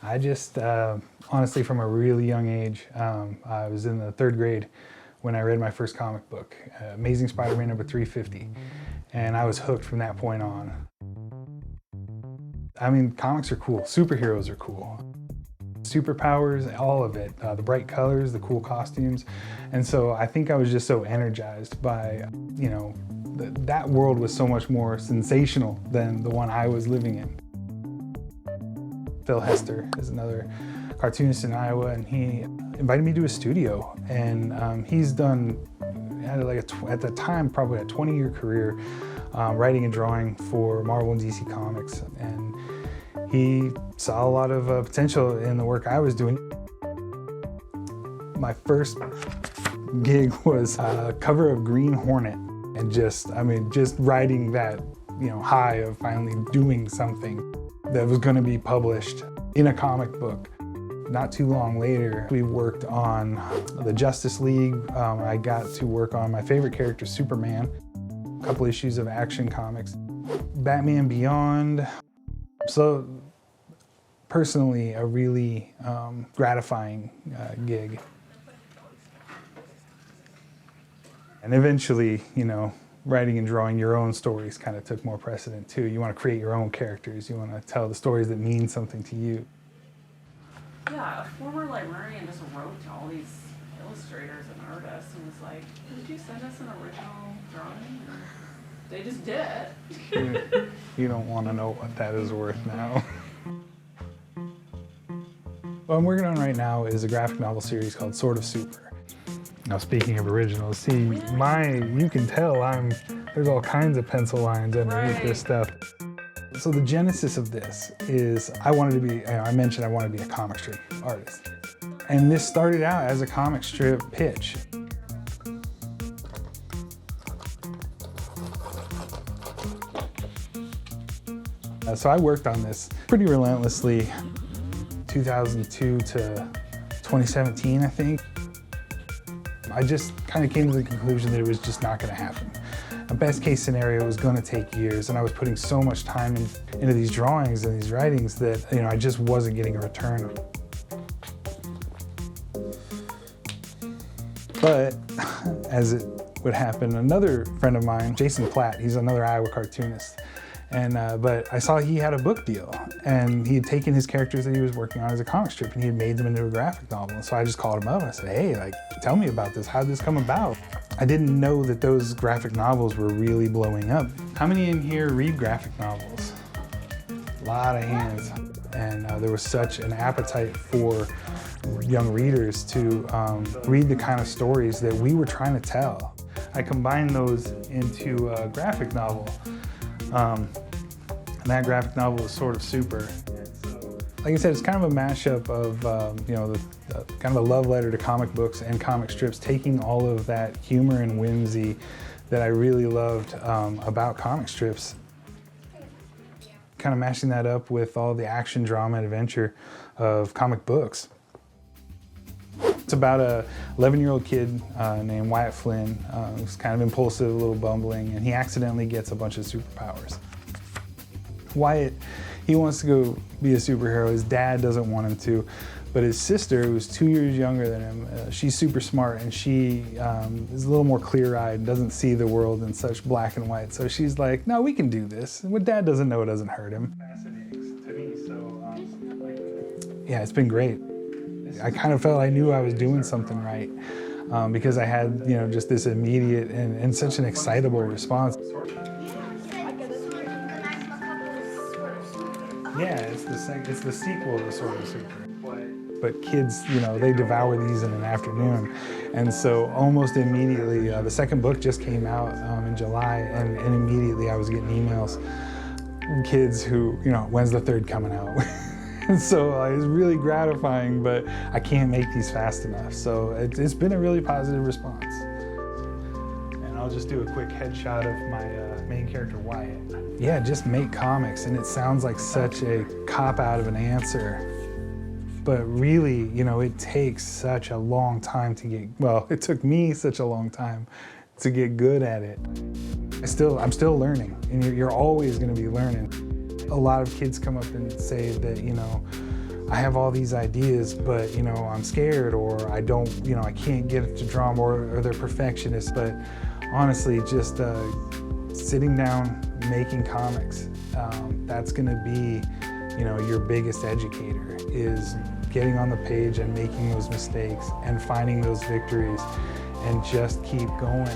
I just, honestly, from a really young age, I was in the 3rd grade when I read my first comic book, Amazing Spider-Man number 350, and I was hooked from that point on. I mean, comics are cool, superheroes are cool. Superpowers, all of it, the bright colors, the cool costumes. And so I think I was just so energized by, you know, that world was so much more sensational than the one I was living in. Phil Hester is another cartoonist in Iowa, and he invited me to his studio. And he's done, had like at the time, probably a 20-year career writing and drawing for Marvel and DC Comics. And he saw a lot of potential in the work I was doing. My first gig was a cover of Green Hornet, and just riding that, you know, high of finally doing something that was going to be published in a comic book. Not too long later, we worked on the Justice League. I got to work on my favorite character, Superman, a couple issues of Action Comics, Batman Beyond. So personally, a really gratifying gig. And eventually, you know, writing and drawing your own stories kind of took more precedent too. You want to create your own characters. You want to tell the stories that mean something to you. Yeah, a former librarian just wrote to all these illustrators and artists and was like, "Could you send us an original drawing?" And they just did. You don't want to know what that is worth now. What I'm working on right now is a graphic novel series called Sort of Super. Now, speaking of originals, see, you can tell there's all kinds of pencil lines underneath this stuff. So the genesis of this is I mentioned I wanted to be a comic strip artist. And this started out as a comic strip pitch. So I worked on this pretty relentlessly, 2002 to 2017, I think. I just kind of came to the conclusion that it was just not going to happen. A best case scenario was going to take years, and I was putting so much time into these drawings and these writings that, you know, I just wasn't getting a return. But as it would happen, another friend of mine, Jason Platt, he's another Iowa cartoonist, and but I saw he had a book deal, and he had taken his characters that he was working on as a comic strip and he had made them into a graphic novel. And so I just called him up and I said, "Hey, like, tell me about this. How did this come about?" I didn't know that those graphic novels were really blowing up. How many in here read graphic novels? A lot of hands. And there was such an appetite for young readers to read the kind of stories that we were trying to tell. I combined those into a graphic novel. And that graphic novel is Sort of Super. Like I said, it's kind of a mashup of, you know, kind of a love letter to comic books and comic strips, taking all of that humor and whimsy that I really loved about comic strips, kind of mashing that up with all the action, drama, and adventure of comic books. It's about a 11-year-old kid named Wyatt Flynn, who's kind of impulsive, a little bumbling, and he accidentally gets a bunch of superpowers. Wyatt, he wants to go be a superhero. His dad doesn't want him to, but his sister, who's 2 years younger than him, she's super smart, and she is a little more clear-eyed, doesn't see the world in such black and white. So she's like, "No, we can do this. And what Dad doesn't know doesn't hurt him." Fascinating to me, so yeah, it's been great. I kind of felt I knew I was doing something right because I had, you know, just this immediate and such an excitable response. Yeah, it's the sequel to Sort of Super. But kids, you know, they devour these in an afternoon. And so almost immediately, the second book just came out in July, and immediately I was getting emails from kids who, you know, "When's the third coming out?" And so it's really gratifying, but I can't make these fast enough. So it's been a really positive response. And I'll just do a quick headshot of my main character, Wyatt. Yeah, just make comics, and it sounds like such a cop-out of an answer. But really, you know, it takes such a long time to get, well, it took me such a long time to get good at it. I'm still learning, and you're always gonna be learning. A lot of kids come up and say that, you know, I have all these ideas, but you know, I'm scared, or I don't, you know, I can't get it to draw them, or they're perfectionists. But honestly, just sitting down, making comics, that's gonna be, you know, your biggest educator, is getting on the page and making those mistakes and finding those victories and just keep going.